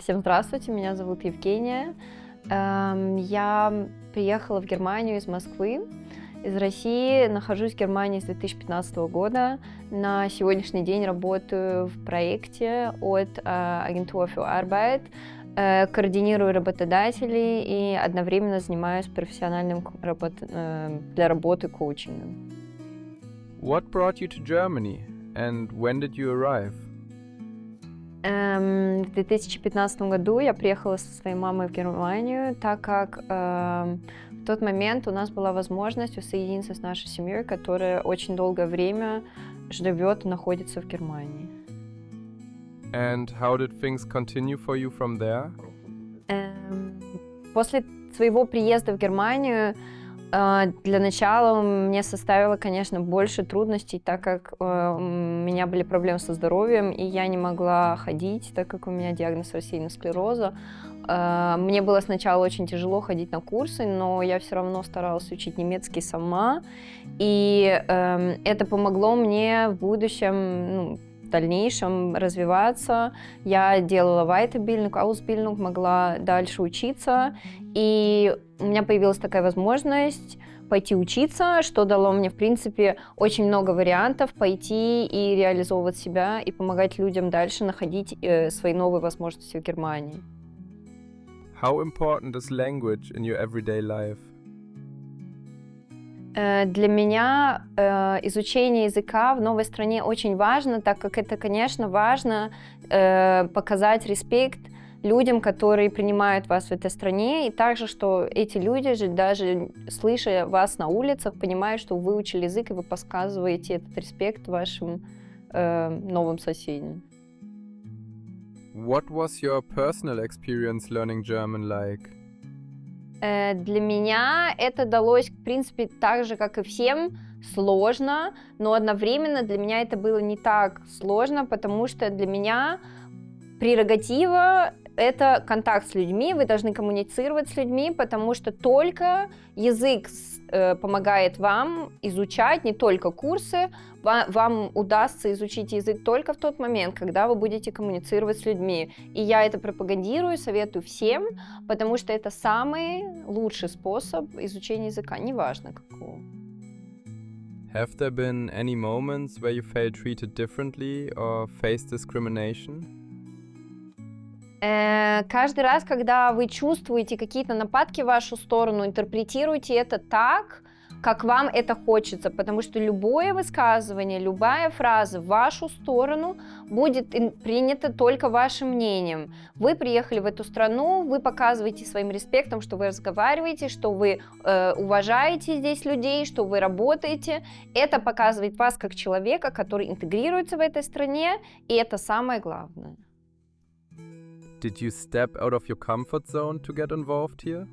Всем здравствуйте, меня зовут Евгения. Я приехала в Германию из Москвы, из России. Нахожусь в Германии с 2015 года. На сегодняшний день работаю в проекте от Agentur für Arbeit, координирую работодателей и одновременно занимаюсь профессиональным для работы коучингом. What brought you to Germany and when did you arrive? В 2015 году я приехала со своей мамой в Германию, так как в тот момент у нас была возможность соединиться с нашей семьей, которая очень долгое время живет и находится в Германии. And how did things continue for you from there? После своего приезда в Германию для начала мне составило, конечно, больше трудностей, так как у меня были проблемы со здоровьем, и я не могла ходить, так как у меня диагноз рассеянного склероза. Мне было сначала очень тяжело ходить на курсы, но я все равно старалась учить немецкий сама, и это помогло мне в будущем, в дальнейшем развиваться. Я делала Weiterbildung, Ausbildung, могла дальше учиться, и у меня появилась такая возможность пойти учиться, что дало мне, в принципе, очень много вариантов пойти и реализовывать себя и помогать людям дальше находить свои новые возможности в Германии. How important is language in your everyday life? Для меня изучение языка в новой стране очень важно, так как это, конечно, важно показать респект людям, которые принимают вас в этой стране, и также, что эти люди же, даже слыша вас на улицах, понимают, что вы выучили язык, и вы показываете этот респект вашим новым соседям. What was your personal experience learning German like? Для меня это далось, в принципе, так же, как и всем, сложно, но одновременно для меня это было не так сложно, потому что для меня прерогатива — это контакт с людьми, вы должны коммуницировать с людьми, потому что только язык помогает вам изучать, не только курсы, вам удастся изучить язык только в тот момент, когда вы будете коммуницировать с людьми. И я это пропагандирую, советую всем, потому что это самый лучший способ изучения языка, неважно какого. Have there been any moments where you felt treated differently or faced discrimination? Каждый раз, когда вы чувствуете какие-то нападки в вашу сторону, интерпретируйте это так, как вам это хочется, потому что любое высказывание, любая фраза в вашу сторону будет принята только вашим мнением. Вы приехали в эту страну, вы показываете своим респектом, что вы разговариваете, что вы уважаете здесь людей, что вы работаете. Это показывает вас как человека, который интегрируется в этой стране, и это самое главное. Did you step out of your comfort zone to get involved here?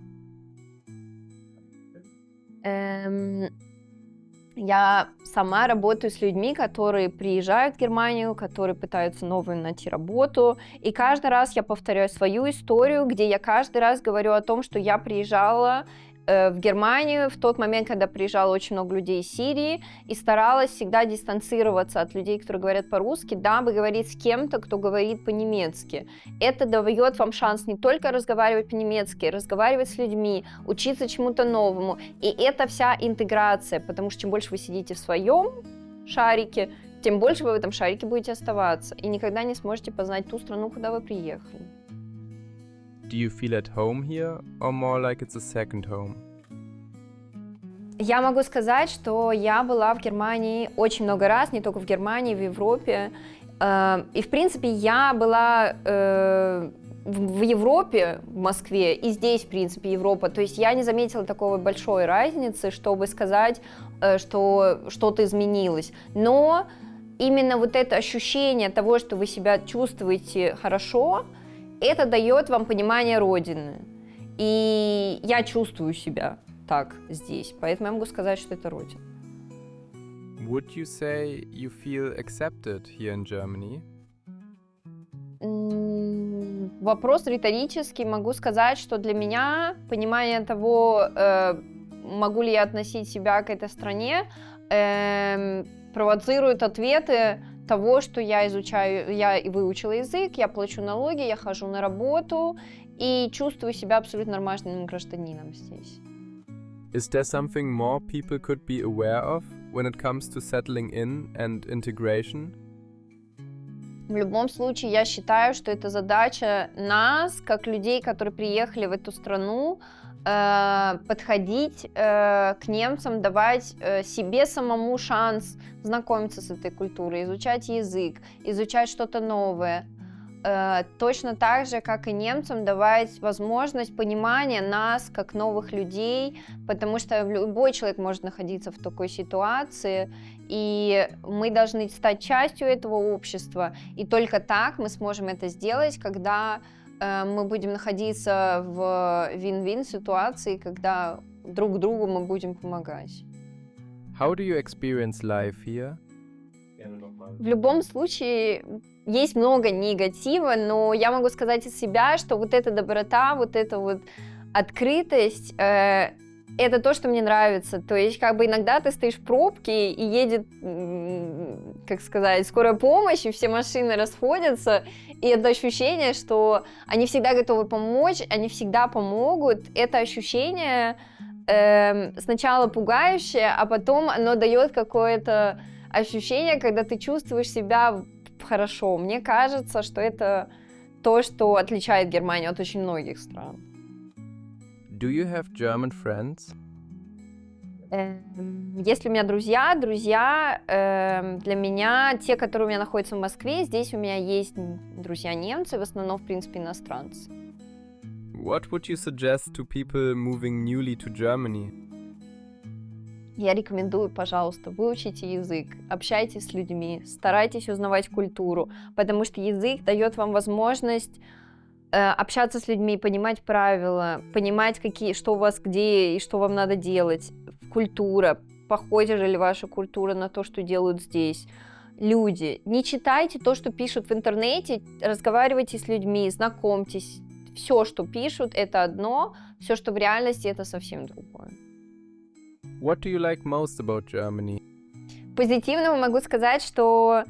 Я сама работаю с людьми, которые приезжают в Германию, которые пытаются новую найти работу. И каждый раз я повторяю свою историю, где я каждый раз говорю о том, что я приезжала в Германию в тот момент, когда приезжало очень много людей из Сирии, и старалась всегда дистанцироваться от людей, которые говорят по-русски, дабы говорить с кем-то, кто говорит по-немецки. Это дает вам шанс не только разговаривать по-немецки, разговаривать с людьми, учиться чему-то новому. И это вся интеграция, потому что чем больше вы сидите в своем шарике, тем больше вы в этом шарике будете оставаться, и никогда не сможете познать ту страну, куда вы приехали. Do you feel at home here or more like it's a second home? Я могу сказать, что я была в Германии очень много раз, не только в Германии, в Европе. И, в принципе, я была в Европе, в Москве, и здесь, в принципе, Европа. То есть я не заметила такой большой разницы, чтобы сказать, что что-то изменилось. Но именно вот это ощущение того, что вы себя чувствуете хорошо, это дает вам понимание Родины. И я чувствую себя так здесь, поэтому я могу сказать, что это Родина. Would you say you feel accepted here in Germany? Вопрос риторический. Могу сказать, что для меня понимание того, могу ли я относить себя к этой стране, провоцирует ответы того, что я изучаю, я и выучила язык, я плачу налоги, я хожу на работу и чувствую себя абсолютно нормальным гражданином здесь. Is there something more people could be aware of when it comes to settling in and integration? В любом случае, я считаю, что это задача нас, как людей, которые приехали в эту страну, подходить к немцам, давать себе самому шанс знакомиться с этой культурой, изучать язык, изучать что-то новое. Точно так же, как и немцам, давать возможность понимания нас как новых людей, потому что любой человек может находиться в такой ситуации, и мы должны стать частью этого общества, и только так мы сможем это сделать, когда мы будем находиться в win-win ситуации, когда друг другу мы будем помогать. How do you experience life here? В любом случае, есть много негатива, но я могу сказать из себя, что вот эта доброта, вот эта вот открытость, это то, что мне нравится. То есть, как бы иногда ты стоишь в пробке и едет, как сказать, скорая помощь, и все машины расходятся, и это ощущение, что они всегда готовы помочь, они всегда помогут. Это ощущение сначала пугающее, а потом оно дает какое-то ощущение, когда ты чувствуешь себя хорошо. Мне кажется, что это то, что отличает Германию от очень многих стран. Do you have German friends? Если у меня друзья, для меня, те, которые у меня находятся в Москве, здесь у меня есть друзья немцы, в основном, в принципе, иностранцы. What would you suggest to people moving newly to Germany? Я рекомендую, пожалуйста, выучите язык, общайтесь с людьми, старайтесь узнавать культуру, потому что язык дает вам возможность общаться с людьми, понимать правила, понимать, что у вас где и что вам надо делать. Культура, похожа ли ваша культура на то, что делают здесь. Люди, не читайте то, что пишут в интернете, разговаривайте с людьми, знакомьтесь. Все, что пишут, это одно, все, что в реальности, это совсем другое. What do you like most about Germany? Позитивного могу сказать, что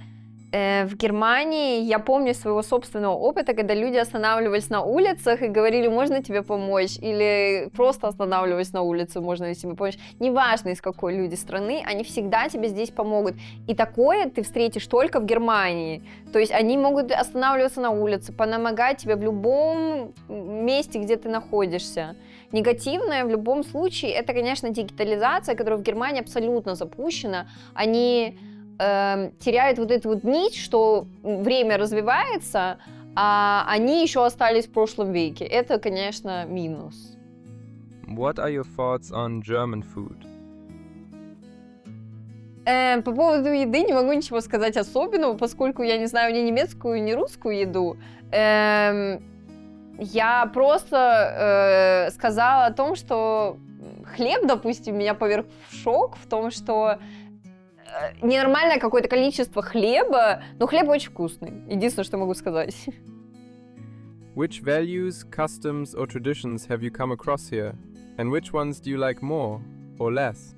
в Германии я помню своего собственного опыта, когда люди останавливались на улицах и говорили, можно тебе помочь, или просто останавливались на улице, можно ли тебе помочь. Неважно, из какой люди страны, они всегда тебе здесь помогут. И такое ты встретишь только в Германии. То есть они могут останавливаться на улице, помогать тебе в любом месте, где ты находишься. Негативное в любом случае, это, конечно, дигитализация, которая в Германии абсолютно запущена. Они теряют вот эту вот нить, что время развивается, а они еще остались в прошлом веке. Это, конечно, минус. What are your thoughts on German food? По поводу еды не могу ничего сказать особенного, поскольку я не знаю ни немецкую, ни русскую еду. Я просто сказала о том, что хлеб, допустим, меня поверг в шок в том, что ненормальное какое-то количество хлеба, но хлеб очень вкусный. Единственное, что могу сказать. Which values, customs or traditions have you come across here? And which ones do you like more or less?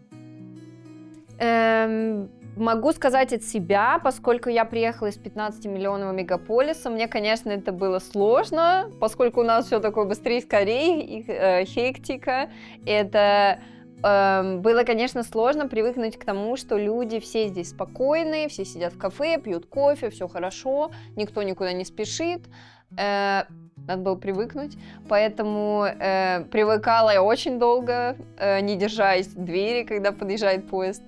Могу сказать от себя, поскольку я приехала из 15-миллионного мегаполиса, мне, конечно, это было сложно, поскольку у нас все такое быстрее, скорее, и хектика. Это было, конечно, сложно привыкнуть к тому, что люди все здесь спокойные, все сидят в кафе, пьют кофе, все хорошо, никто никуда не спешит. Надо было привыкнуть, поэтому привыкала я очень долго, не держась двери, когда подъезжает поезд.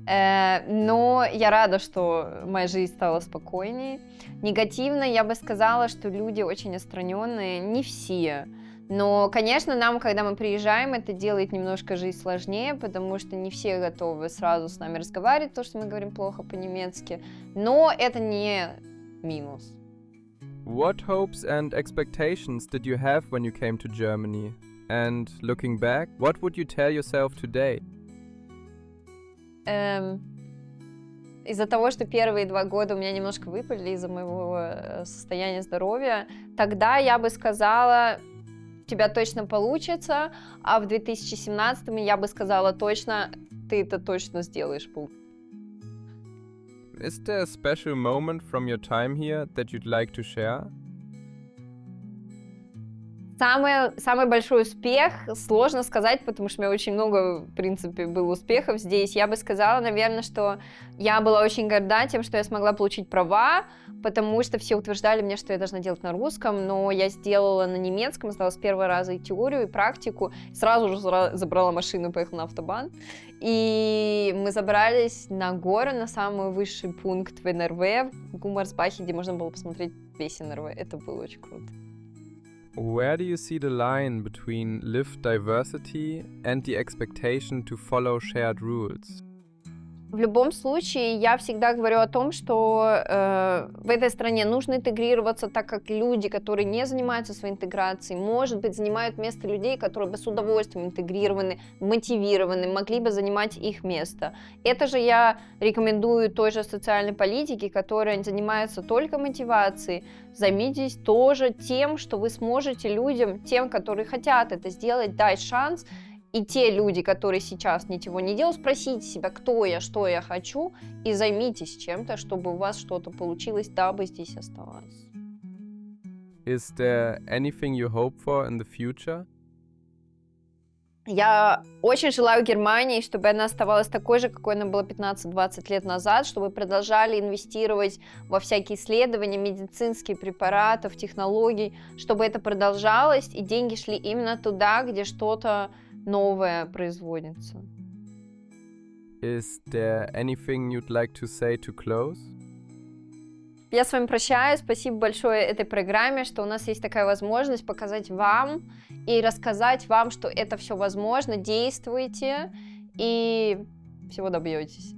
Но я рада, что моя жизнь стала спокойнее. Негативно я бы сказала, что люди очень отстраненные, не все. Но, конечно, нам, когда мы приезжаем, это делает немножко жизнь сложнее, потому что не все готовы сразу с нами разговаривать, то, что мы говорим плохо по-немецки. Но это не минус. What hopes and expectations did you have when you came to Germany? And looking back, what would you tell yourself today? Из-за того, что первые 2 года у меня немножко выпали из-за моего состояния здоровья, тогда я бы сказала, у тебя точно получится, а в 2017 я бы сказала точно, ты это точно сделаешь. Is there a special moment from your time here that you'd like to share? Самый большой успех сложно сказать, потому что у меня очень много, в принципе, было успехов здесь. Я бы сказала, наверное, что я была очень горда тем, что я смогла получить права, потому что все утверждали мне, что я должна делать на русском, но я сделала на немецком, сдала с первого раза и теорию, и практику, сразу же забрала машину и поехала на автобан. И мы забрались на гору, на самый высший пункт в НРВ, в Гумарсбахе, где можно было посмотреть весь НРВ. Это было очень круто. Where do you see the line between lived diversity and the expectation to follow shared rules? В любом случае, я всегда говорю о том, что в этой стране нужно интегрироваться, так как люди, которые не занимаются своей интеграцией, может быть, занимают место людей, которые бы с удовольствием интегрированы, мотивированы, могли бы занимать их место. Это же я рекомендую той же социальной политике, которая занимается только мотивацией. Займитесь тоже тем, что вы сможете людям, тем, которые хотят это сделать, дать шанс. И те люди, которые сейчас ничего не делают, спросите себя, кто я, что я хочу, и займитесь чем-то, чтобы у вас что-то получилось, дабы здесь оставаться. Is there anything you hope for in the future? Я очень желаю Германии, чтобы она оставалась такой же, какой она была 15-20 лет назад, чтобы продолжали инвестировать во всякие исследования, медицинские препараты, технологий, чтобы это продолжалось, и деньги шли именно туда, где что-то новое производится. Is there anything you'd like to say to close? Я с вами прощаюсь. Спасибо большое этой программе, что у нас есть такая возможность показать вам и рассказать вам, что это все возможно. Действуйте и всего добьетесь.